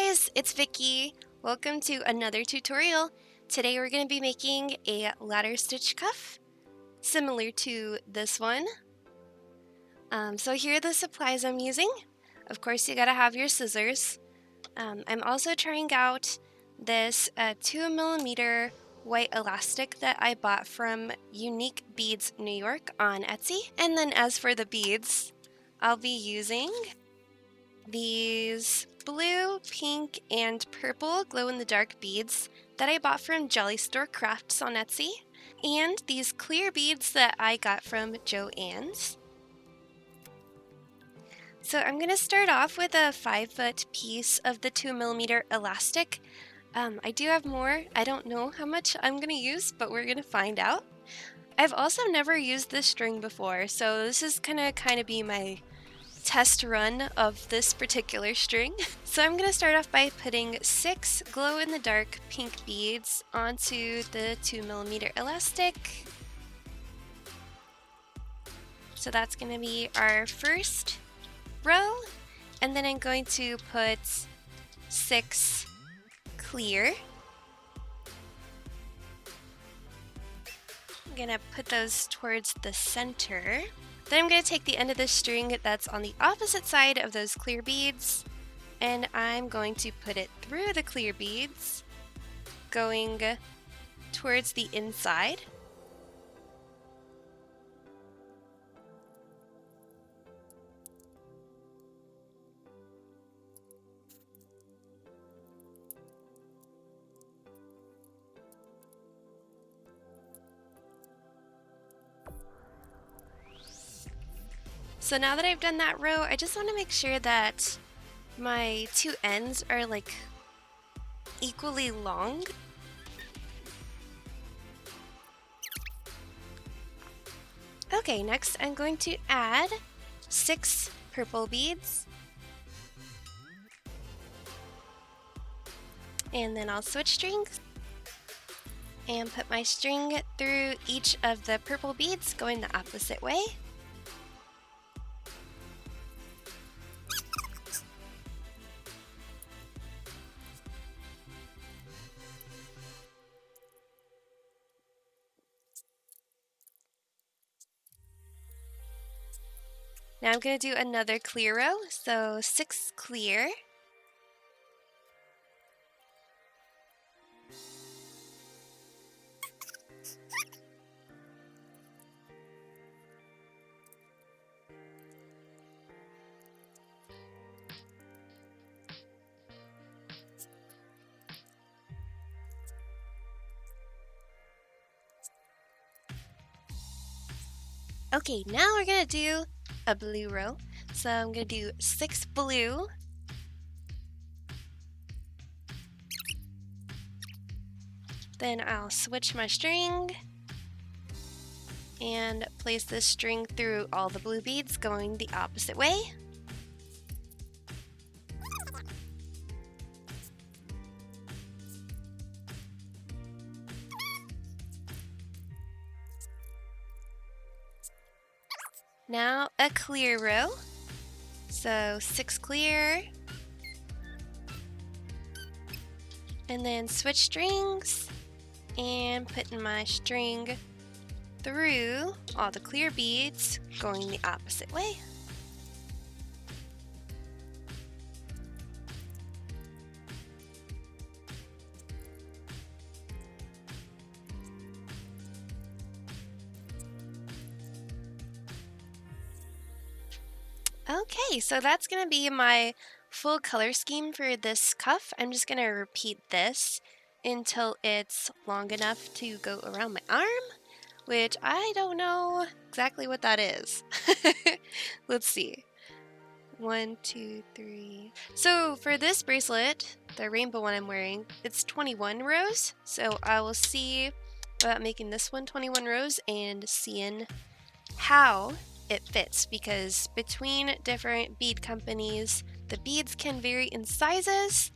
guys, it's Vicky. Welcome to another tutorial. Today we're going to be making a ladder stitch cuff, similar to this one. So here are the supplies I'm using. Of course, you gotta have your scissors. I'm also trying out this 2mm white elastic that I bought from Unique Beads New York on Etsy. And then as for the beads, I'll be using these blue, pink, and purple glow-in-the-dark beads that I bought from Jelly Store Crafts on Etsy, and these clear beads that I got from Joann's. So I'm going to start off with a 5-foot piece of the 2mm elastic. I do have more. I don't know how much I'm going to use, but we're going to find out. I've also never used this string before, so this is going to kind of be my test run of this particular string. So I'm going to start off by putting 6 glow-in-the-dark pink beads onto the 2mm elastic. So that's going to be our first row, and then I'm going to put 6 clear. I'm going to put those towards the center. Then I'm going to take the end of the string that's on the opposite side of those clear beads, and I'm going to put it through the clear beads, going towards the inside. So now that I've done that row, I just want to make sure that my two ends are like equally long. Okay, next I'm going to add 6 purple beads. And then I'll switch strings and put my string through each of the purple beads going the opposite way. Now I'm going to do another clear row, so 6 clear. Okay, now we're going to do a blue row. So I'm going to do 6 blue. Then I'll switch my string and place this string through all the blue beads going the opposite way. Now a clear row, so 6 clear, and then switch strings and put my string through all the clear beads going the opposite way. Okay, so that's going to be my full color scheme for this cuff. I'm just going to repeat this until it's long enough to go around my arm, which I don't know exactly what that is. Let's see. 1, 2, 3. So for this bracelet, the rainbow one I'm wearing, it's 21 rows. So I will see about making this one 21 rows and seeing how it fits, because between different bead companies the beads can vary in sizes,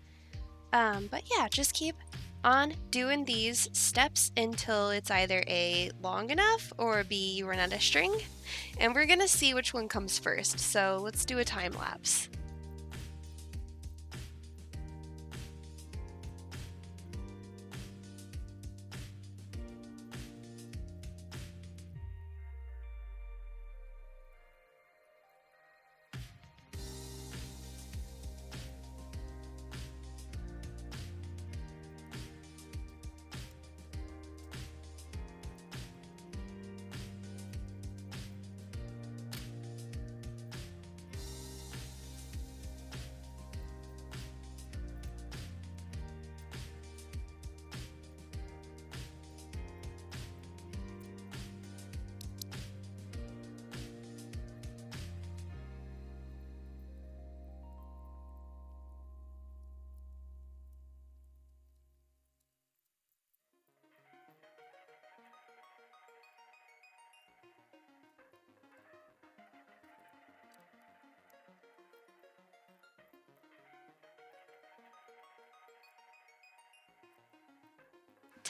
but yeah, just keep on doing these steps until it's either A, long enough, or B, you run out of string, and we're gonna see which one comes first. So let's do a time lapse.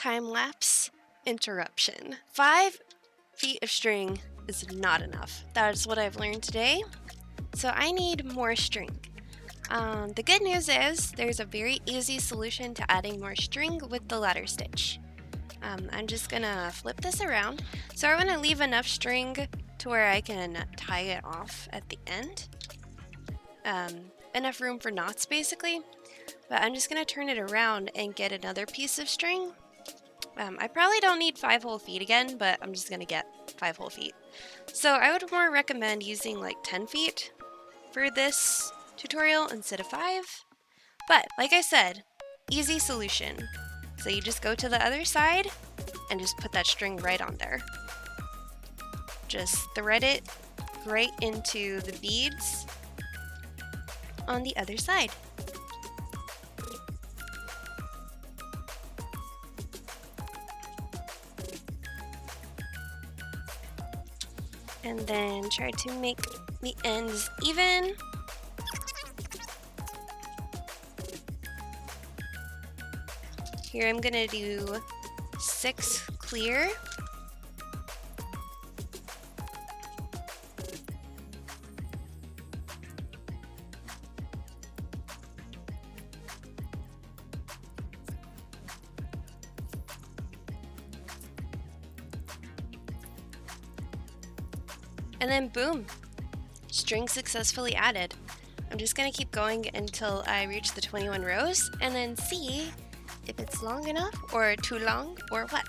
time lapse interruption. 5 feet of string is not enough. That's what I've learned today. So I need more string. The good news is there's a very easy solution to adding more string with the ladder stitch. I'm just gonna flip this around. So I want to leave enough string to where I can tie it off at the end. Enough room for knots basically. But I'm just gonna turn it around and get another piece of string. I probably don't need 5 whole feet again, but I'm just gonna get 5 whole feet. So I would more recommend using like 10 feet for this tutorial instead of 5. But like I said, easy solution. So you just go to the other side and just put that string right on there. Just thread it right into the beads on the other side. And then try to make the ends even. Here I'm gonna do 6 clear. And then boom, string successfully added. I'm just gonna keep going until I reach the 21 rows and then see if it's long enough or too long or what.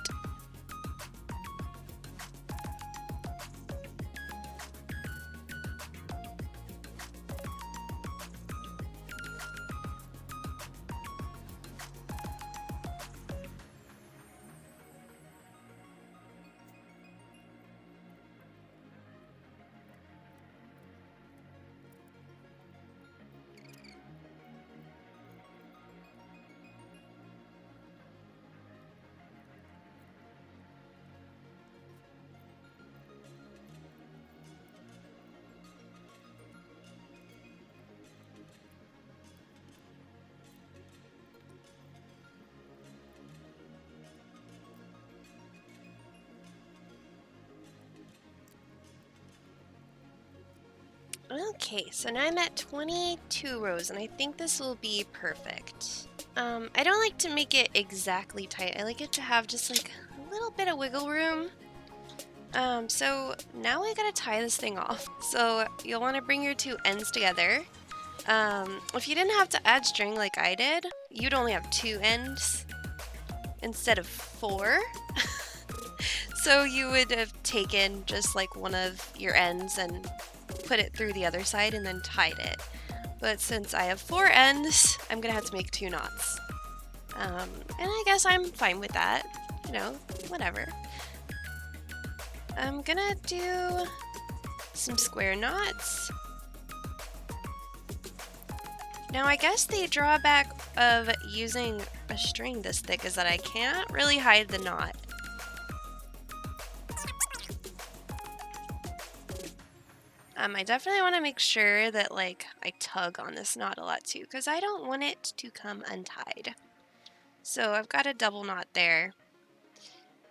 Okay, so now I'm at 22 rows, and I think this will be perfect. I don't like to make it exactly tight. I like it to have just like a little bit of wiggle room. So now we gotta tie this thing off. So you'll want to bring your 2 ends together. If you didn't have to add string like I did, you'd only have 2 ends instead of 4. So you would have taken just like one of your ends and put it through the other side and then tied it. But since I have 4 ends, I'm gonna have to make 2 knots. And I guess I'm fine with that. You know, whatever. I'm gonna do some square knots. Now I guess the drawback of using a string this thick is that I can't really hide the knot. I definitely want to make sure that like I tug on this knot a lot too, because I don't want it to come untied. So I've got a double knot there.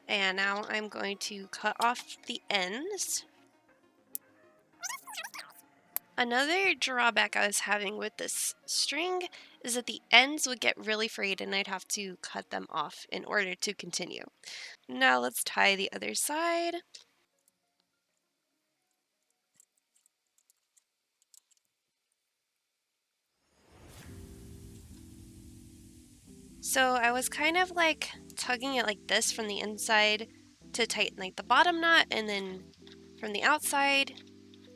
And now I'm going to cut off the ends. Another drawback I was having with this string is that the ends would get really frayed and I'd have to cut them off in order to continue. Now let's tie the other side. So I was kind of like tugging it like this from the inside to tighten like the bottom knot, and then from the outside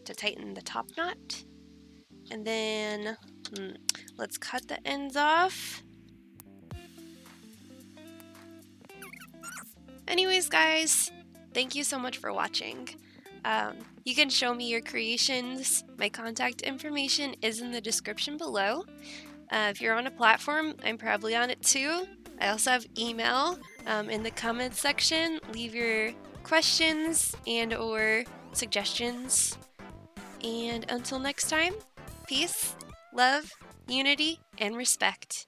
to tighten the top knot. And then let's cut the ends off. Anyways, guys, thank you so much for watching. You can show me your creations. My contact information is in the description below. If you're on a platform, I'm probably on it too. I also have email in the comments section. Leave your questions and or suggestions. And until next time, peace, love, unity, and respect.